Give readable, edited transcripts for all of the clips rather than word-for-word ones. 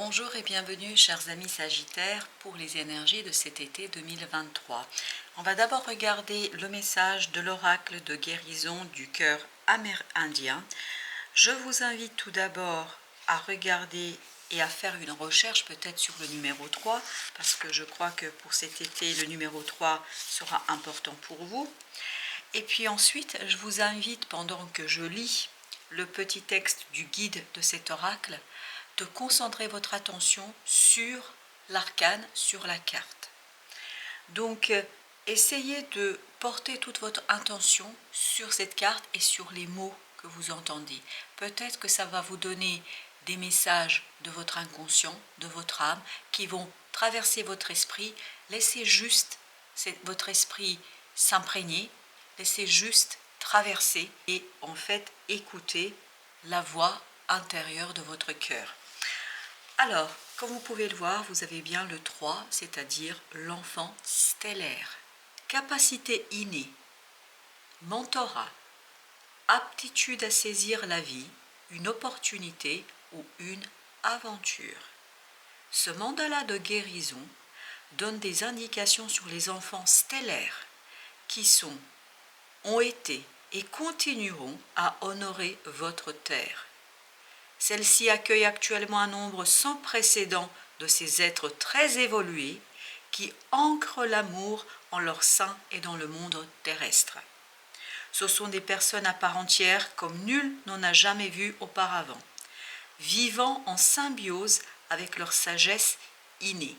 Bonjour et bienvenue chers amis Sagittaires pour les énergies de cet été 2023. On va d'abord regarder le message de l'oracle de guérison du cœur amérindien. Je vous invite tout d'abord à regarder et à faire une recherche peut-être sur le numéro 3 parce que je crois que pour cet été le numéro 3 sera important pour vous. Et puis ensuite je vous invite pendant que je lis le petit texte du guide de cet oracle de concentrer votre attention sur l'arcane, sur la carte. Donc, essayez de porter toute votre intention sur cette carte et sur les mots que vous entendez. Peut-être que ça va vous donner des messages de votre inconscient, de votre âme, qui vont traverser votre esprit. Laissez juste votre esprit s'imprégner, laissez juste traverser et en fait écouter la voix intérieure de votre cœur. Alors, comme vous pouvez le voir, vous avez bien le 3, c'est-à-dire l'enfant stellaire. Capacité innée, mentorat, aptitude à saisir la vie, une opportunité ou une aventure. Ce mandala de guérison donne des indications sur les enfants stellaires qui ont été et continueront à honorer votre terre. Celle-ci accueille actuellement un nombre sans précédent de ces êtres très évolués qui ancrent l'amour en leur sein et dans le monde terrestre. Ce sont des personnes à part entière comme nul n'en a jamais vu auparavant, vivant en symbiose avec leur sagesse innée.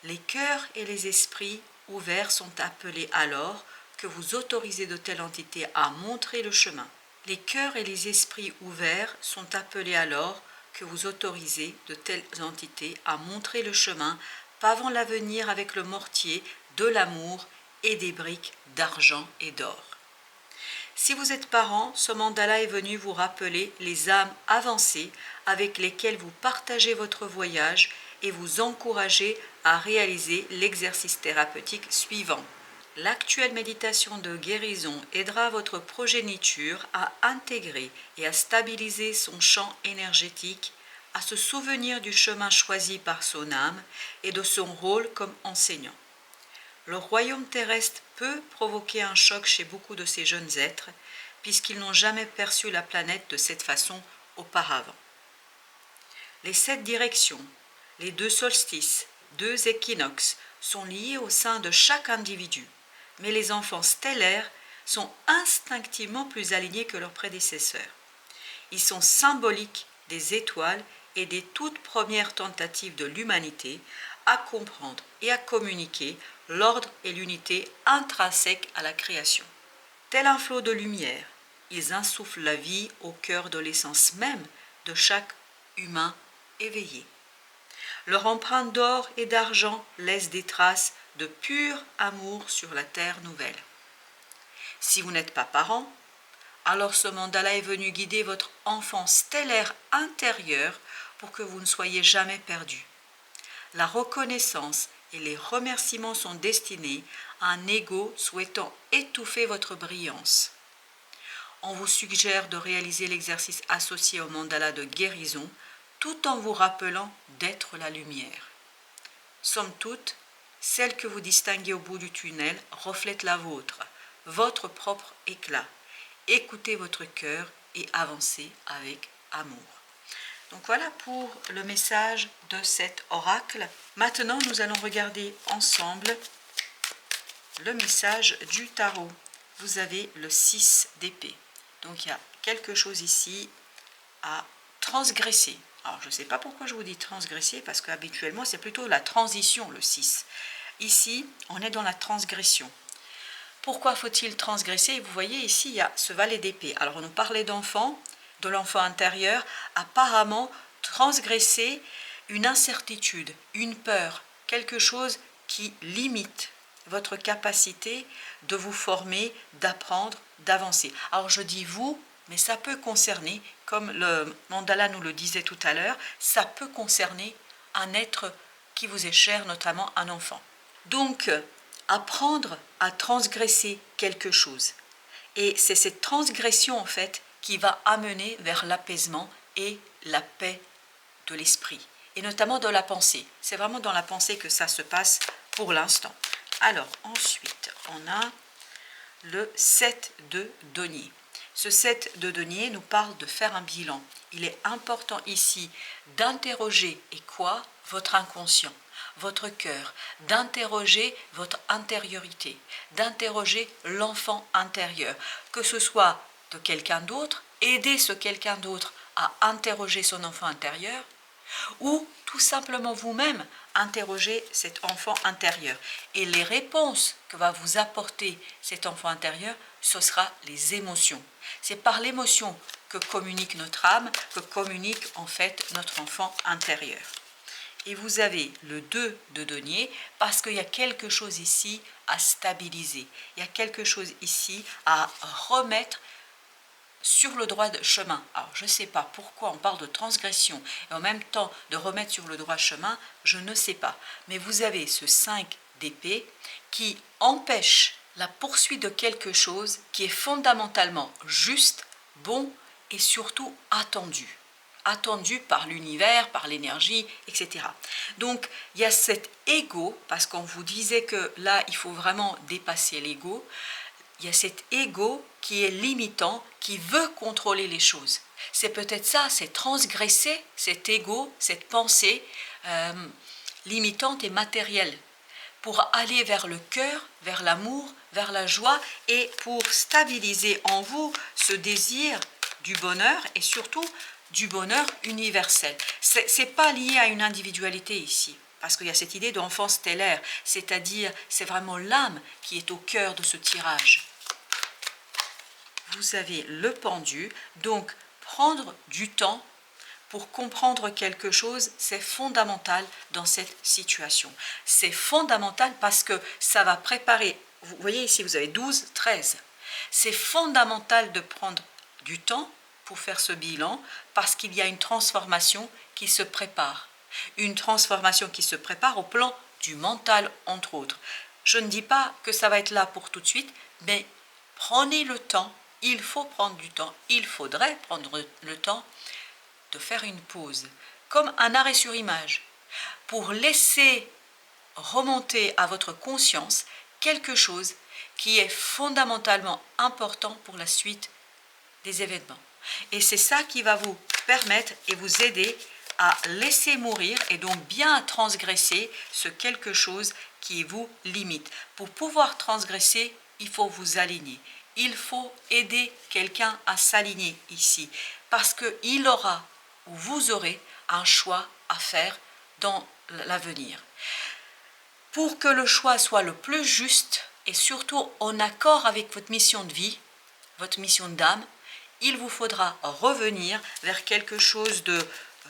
Les cœurs et les esprits ouverts sont appelés alors que vous autorisez de telles entités à montrer le chemin. Les cœurs et les esprits ouverts sont appelés alors que vous autorisez de telles entités à montrer le chemin, pavant l'avenir avec le mortier de l'amour et des briques d'argent et d'or. Si vous êtes parent, ce mandala est venu vous rappeler les âmes avancées avec lesquelles vous partagez votre voyage et vous encourager à réaliser l'exercice thérapeutique suivant. L'actuelle méditation de guérison aidera votre progéniture à intégrer et à stabiliser son champ énergétique, à se souvenir du chemin choisi par son âme et de son rôle comme enseignant. Le royaume terrestre peut provoquer un choc chez beaucoup de ces jeunes êtres, puisqu'ils n'ont jamais perçu la planète de cette façon auparavant. Les 7 directions, les 2 solstices, 2 équinoxes sont liés au sein de chaque individu. Mais les enfants stellaires sont instinctivement plus alignés que leurs prédécesseurs. Ils sont symboliques des étoiles et des toutes premières tentatives de l'humanité à comprendre et à communiquer l'ordre et l'unité intrinsèques à la création. Tel un flot de lumière, ils insufflent la vie au cœur de l'essence même de chaque humain éveillé. Leur empreinte d'or et d'argent laisse des traces de pur amour sur la terre nouvelle. Si vous n'êtes pas parent, alors ce mandala est venu guider votre enfant stellaire intérieur pour que vous ne soyez jamais perdu. La reconnaissance et les remerciements sont destinés à un ego souhaitant étouffer votre brillance. On vous suggère de réaliser l'exercice associé au mandala de guérison tout en vous rappelant d'être la lumière. Somme toute, celle que vous distinguez au bout du tunnel reflète la vôtre, votre propre éclat. Écoutez votre cœur et avancez avec amour. Donc voilà pour le message de cet oracle. Maintenant, nous allons regarder ensemble le message du tarot. Vous avez le 6 d'épée. Donc il y a quelque chose ici à transgresser. Alors, je ne sais pas pourquoi je vous dis transgresser, parce qu'habituellement, c'est plutôt la transition, le 6. Ici, on est dans la transgression. Pourquoi faut-il transgresser? Vous voyez, ici, il y a ce valet d'épée. Alors, on nous parlait d'enfant, de l'enfant intérieur. Apparemment, transgresser une incertitude, une peur, quelque chose qui limite votre capacité de vous former, d'apprendre, d'avancer. Alors, je dis vous, mais ça peut concerner, comme le mandala nous le disait tout à l'heure, ça peut concerner un être qui vous est cher, notamment un enfant. Donc, apprendre à transgresser quelque chose. Et c'est cette transgression, en fait, qui va amener vers l'apaisement et la paix de l'esprit. et notamment de la pensée. C'est vraiment dans la pensée que ça se passe pour l'instant. Alors ensuite, on a le 7 de denier. Ce 7 de denier nous parle de faire un bilan. Il est important ici d'interroger et quoi? Votre inconscient, votre cœur, d'interroger votre intériorité, d'interroger l'enfant intérieur, que ce soit de quelqu'un d'autre, aider ce quelqu'un d'autre à interroger son enfant intérieur, ou tout simplement vous-même interroger cet enfant intérieur. Et les réponses que va vous apporter cet enfant intérieur, ce sera les émotions. C'est par l'émotion que communique notre âme, que communique en fait notre enfant intérieur. Et vous avez le 2 de denier parce qu'il y a quelque chose ici à stabiliser. Il y a quelque chose ici à remettre sur le droit de chemin. Alors, je ne sais pas pourquoi on parle de transgression et en même temps de remettre sur le droit chemin, je ne sais pas. Mais vous avez ce 5 d'épée qui empêche la poursuite de quelque chose qui est fondamentalement juste, bon et surtout attendu. Attendu par l'univers, par l'énergie, etc. Donc, il y a cet ego, parce qu'on vous disait que là, il faut vraiment dépasser l'ego. Il y a cet ego qui est limitant, qui veut contrôler les choses. C'est peut-être ça, c'est transgresser cet ego, cette pensée limitante et matérielle, pour aller vers le cœur, vers l'amour, vers la joie, et pour stabiliser en vous ce désir du bonheur, et surtout du bonheur universel. Ce n'est pas lié à une individualité ici, parce qu'il y a cette idée d'enfant stellaire, c'est-à-dire c'est vraiment l'âme qui est au cœur de ce tirage. Vous avez le pendu, donc prendre du temps pour comprendre quelque chose, c'est fondamental dans cette situation. C'est fondamental parce que ça va préparer, vous voyez ici vous avez 12, 13. C'est fondamental de prendre du temps pour faire ce bilan parce qu'il y a une transformation qui se prépare. Une transformation qui se prépare au plan du mental entre autres. Je ne dis pas que ça va être là pour tout de suite, mais prenez le temps, il faut prendre du temps, il faudrait prendre le temps de faire une pause, comme un arrêt sur image, pour laisser remonter à votre conscience quelque chose qui est fondamentalement important pour la suite des événements. Et c'est ça qui va vous permettre et vous aider à laisser mourir et donc bien transgresser ce quelque chose qui vous limite. Pour pouvoir transgresser, il faut vous aligner. Il faut aider quelqu'un à s'aligner ici, parce qu'il aura ou vous aurez un choix à faire dans l'avenir. Pour que le choix soit le plus juste et surtout en accord avec votre mission de vie, votre mission d'âme, il vous faudra revenir vers quelque chose de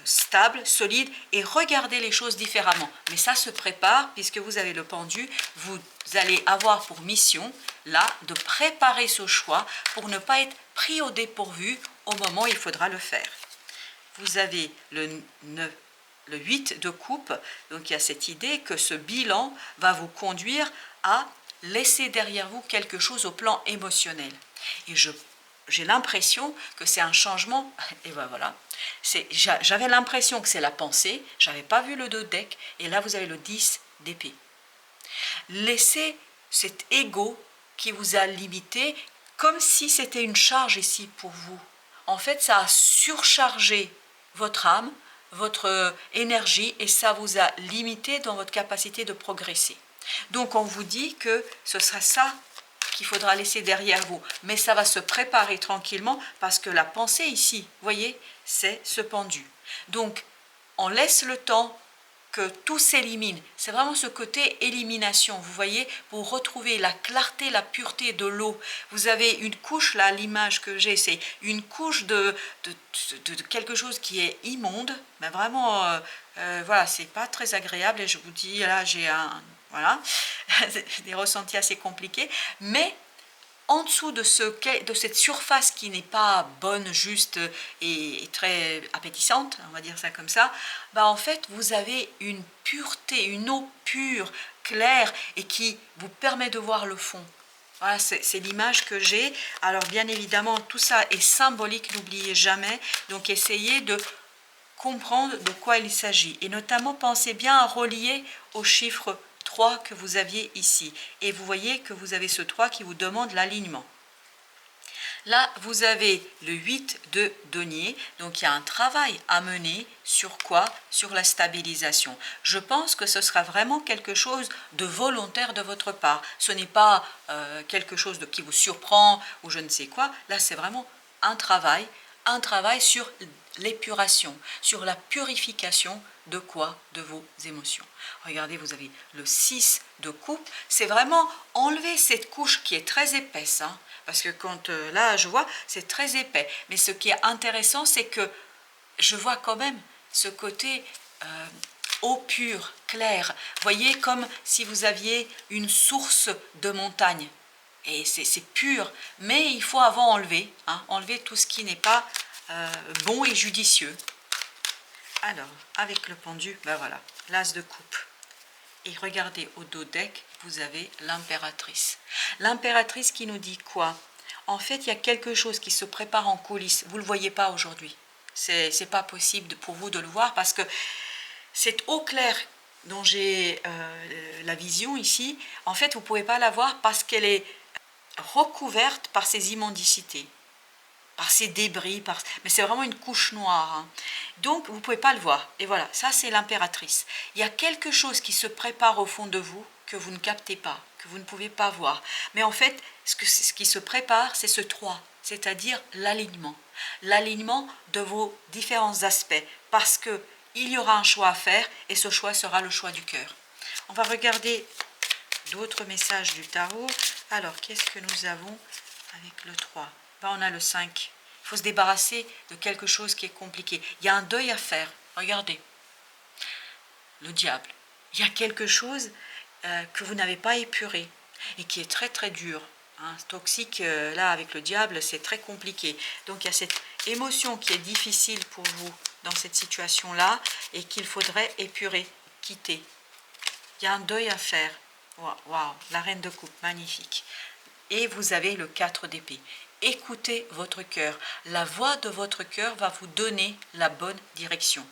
stable, solide et regarder les choses différemment. Mais ça se prépare puisque vous avez le pendu, vous allez avoir pour mission là de préparer ce choix pour ne pas être pris au dépourvu au moment où il faudra le faire. Vous avez le 8 de coupe, donc il y a cette idée que ce bilan va vous conduire à laisser derrière vous quelque chose au plan émotionnel. Et j'ai l'impression que c'est un changement, et ben voilà, j'avais l'impression que c'est la pensée, je n'avais pas vu le 2 deck, et là vous avez le 10 d'épée. Laissez cet ego qui vous a limité, comme si c'était une charge ici pour vous. En fait, ça a surchargé votre âme, votre énergie, et ça vous a limité dans votre capacité de progresser. Donc on vous dit que ce sera ça qu'il faudra laisser derrière vous, mais ça va se préparer tranquillement parce que la pensée ici, vous voyez, c'est ce pendu. Donc on laisse le temps que tout s'élimine. C'est vraiment ce côté élimination, vous voyez, pour retrouver la clarté, la pureté de l'eau. Vous avez une couche, là, l'image que j'ai, c'est une couche de quelque chose qui est immonde, mais vraiment, voilà, c'est pas très agréable, et je vous dis, là, j'ai voilà, des ressentis assez compliqués, mais en dessous de cette surface qui n'est pas bonne, juste et très appétissante, on va dire ça comme ça, bah en fait vous avez une pureté, une eau pure, claire et qui vous permet de voir le fond. Voilà, c'est l'image que j'ai. Alors bien évidemment tout ça est symbolique, n'oubliez jamais, donc essayez de comprendre de quoi il s'agit. Et notamment, pensez bien à relier au chiffre 3 que vous aviez ici. Et vous voyez que vous avez ce 3 qui vous demande l'alignement. Là, vous avez le 8 de denier, donc il y a un travail à mener sur quoi? Sur la stabilisation. Je pense que ce sera vraiment quelque chose de volontaire de votre part. Ce n'est pas quelque chose qui vous surprend ou je ne sais quoi. Là, c'est vraiment un travail sur l'épuration, sur la purification de quoi? De vos émotions. Regardez, vous avez le 6 de coupe. C'est vraiment enlever cette couche qui est très épaisse, hein, parce que quand là, je vois, c'est très épais. Mais ce qui est intéressant, c'est que je vois quand même ce côté eau pure, claire. Voyez, comme si vous aviez une source de montagne. Et c'est pur, mais il faut avant enlever, hein, enlever tout ce qui n'est pas bon et judicieux. Alors, avec le pendu, ben voilà, l'as de coupe. Et regardez, au dos deck, vous avez l'impératrice. L'impératrice qui nous dit quoi? En fait, il y a quelque chose qui se prépare en coulisses. Vous ne le voyez pas aujourd'hui. C'est pas possible pour vous de le voir parce que cette eau claire dont j'ai la vision ici, en fait, vous ne pouvez pas la voir parce qu'elle est recouverte par ces immondicités, par ces débris, mais c'est vraiment une couche noire, hein. Donc vous ne pouvez pas le voir. Et voilà, ça c'est l'impératrice. Il y a quelque chose qui se prépare au fond de vous que vous ne captez pas, que vous ne pouvez pas voir. Mais en fait, ce qui se prépare, c'est ce 3, c'est-à-dire l'alignement. L'alignement de vos différents aspects, parce qu'il y aura un choix à faire, et ce choix sera le choix du cœur. On va regarder d'autres messages du tarot. Alors, qu'est-ce que nous avons avec le 3? On a le 5. Il faut se débarrasser de quelque chose qui est compliqué. Il y a un deuil à faire. Regardez. Le diable. Il y a quelque chose que vous n'avez pas épuré et qui est très très dur. Hein. Toxique, là, avec le diable, c'est très compliqué. Donc, il y a cette émotion qui est difficile pour vous dans cette situation-là et qu'il faudrait épurer, quitter. Il y a un deuil à faire. Waouh, la reine de coupe, magnifique. Et vous avez le 4 d'épée. Écoutez votre cœur. La voix de votre cœur va vous donner la bonne direction.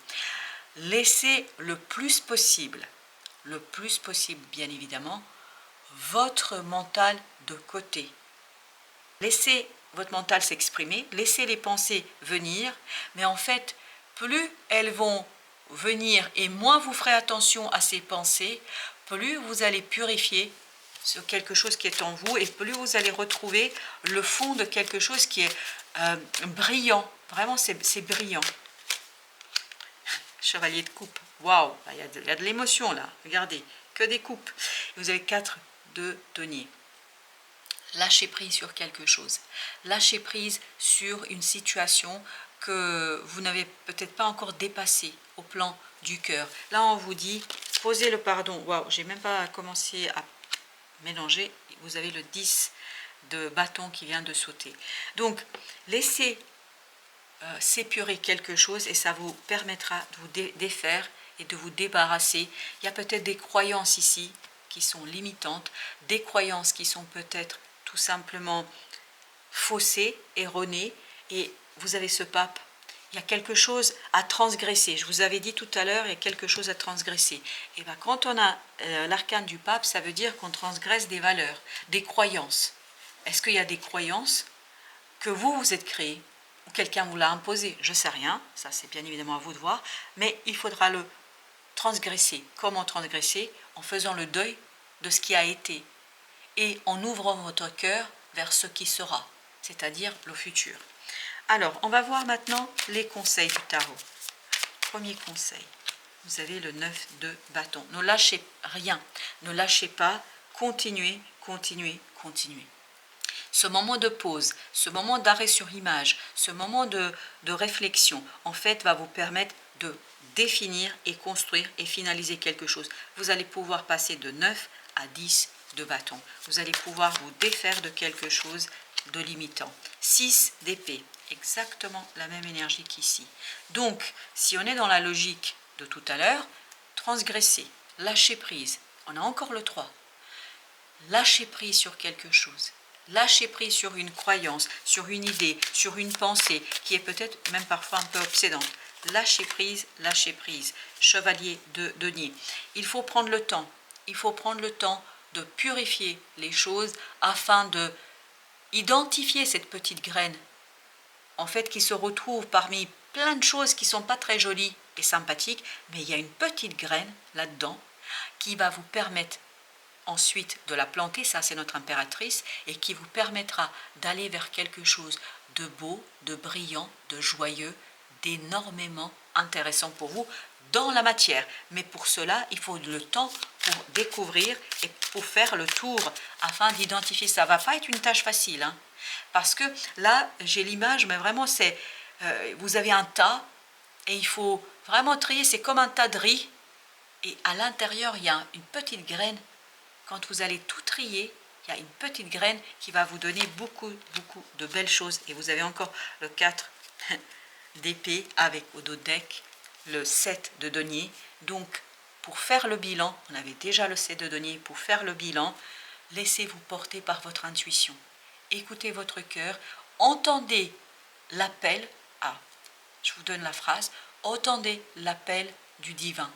Laissez le plus possible bien évidemment, votre mental de côté. Laissez votre mental s'exprimer, laissez les pensées venir, mais en fait, plus elles vont venir et moins vous ferez attention à ces pensées, plus vous allez purifier sur quelque chose qui est en vous et plus vous allez retrouver le fond de quelque chose qui est brillant. Vraiment, c'est brillant. Chevalier de coupe. Waouh, il y a de l'émotion là. Regardez, que des coupes. Vous avez 4 de denier. Lâchez prise sur quelque chose. Lâchez prise sur une situation que vous n'avez peut-être pas encore dépassée au plan du cœur. Là, on vous dit, posez le pardon. Waouh, j'ai même pas commencé à mélanger. Vous avez le 10 de bâton qui vient de sauter. Donc, laissez s'épurer quelque chose et ça vous permettra de vous défaire et de vous débarrasser. Il y a peut-être des croyances ici qui sont limitantes, des croyances qui sont peut-être tout simplement faussées, erronées, et vous avez ce pape. Il y a quelque chose à transgresser. Je vous avais dit tout à l'heure, il y a quelque chose à transgresser. Et bien, quand on a l'arcane du pape, ça veut dire qu'on transgresse des valeurs, des croyances. Est-ce qu'il y a des croyances que vous êtes créées ou quelqu'un vous l'a imposé? Je ne sais rien, ça c'est bien évidemment à vous de voir, mais il faudra le transgresser. Comment transgresser? En faisant le deuil de ce qui a été et en ouvrant votre cœur vers ce qui sera, c'est-à-dire le futur. Alors, on va voir maintenant les conseils du tarot. Premier conseil, vous avez le 9 de bâton. Ne lâchez rien, ne lâchez pas, continuez, continuez, continuez. Ce moment de pause, ce moment d'arrêt sur image, ce moment de réflexion, en fait, va vous permettre de définir et construire et finaliser quelque chose. Vous allez pouvoir passer de 9 à 10 de bâton. Vous allez pouvoir vous défaire de quelque chose de limitant. 6 d'épée, exactement la même énergie qu'ici. Donc, si on est dans la logique de tout à l'heure, transgresser, lâcher prise. On a encore le 3. Lâcher prise sur quelque chose. Lâcher prise sur une croyance, sur une idée, sur une pensée qui est peut-être même parfois un peu obsédante. lâchez prise, lâchez prise. Chevalier de denier. Il faut prendre le temps. Il faut prendre le temps de purifier les choses afin de identifier cette petite graine, en fait, qui se retrouve parmi plein de choses qui ne sont pas très jolies et sympathiques, mais il y a une petite graine là-dedans qui va vous permettre ensuite de la planter, ça c'est notre impératrice, et qui vous permettra d'aller vers quelque chose de beau, de brillant, de joyeux, d'énormément intéressant pour vous dans la matière. Mais pour cela, il faut le temps pour découvrir et pour faire le tour afin d'identifier. Ça ne va pas être une tâche facile, hein, parce que là, j'ai l'image, mais vraiment, c'est vous avez un tas et il faut vraiment trier, c'est comme un tas de riz, et à l'intérieur, il y a une petite graine. Quand vous allez tout trier, il y a une petite graine qui va vous donner beaucoup, beaucoup de belles choses. Et vous avez encore le 4 d'épée avec au dos de deck, le 7 de denier. Donc, pour faire le bilan, on avait déjà le 7 de denier. Pour faire le bilan, laissez-vous porter par votre intuition. Écoutez votre cœur, entendez l'appel. Ah, je vous donne la phrase. Entendez l'appel du divin.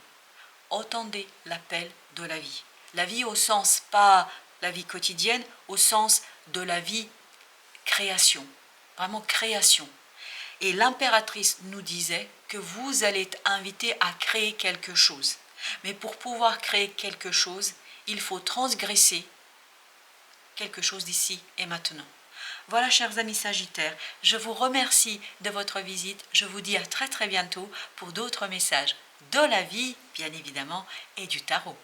Entendez l'appel de la vie. La vie au sens, pas la vie quotidienne, au sens de la vie création. Vraiment création. Et l'impératrice nous disait que vous allez être invité à créer quelque chose. Mais pour pouvoir créer quelque chose, il faut transgresser quelque chose d'ici et maintenant. Voilà, chers amis Sagittaires, je vous remercie de votre visite. Je vous dis à très très bientôt pour d'autres messages de la vie, bien évidemment, et du tarot.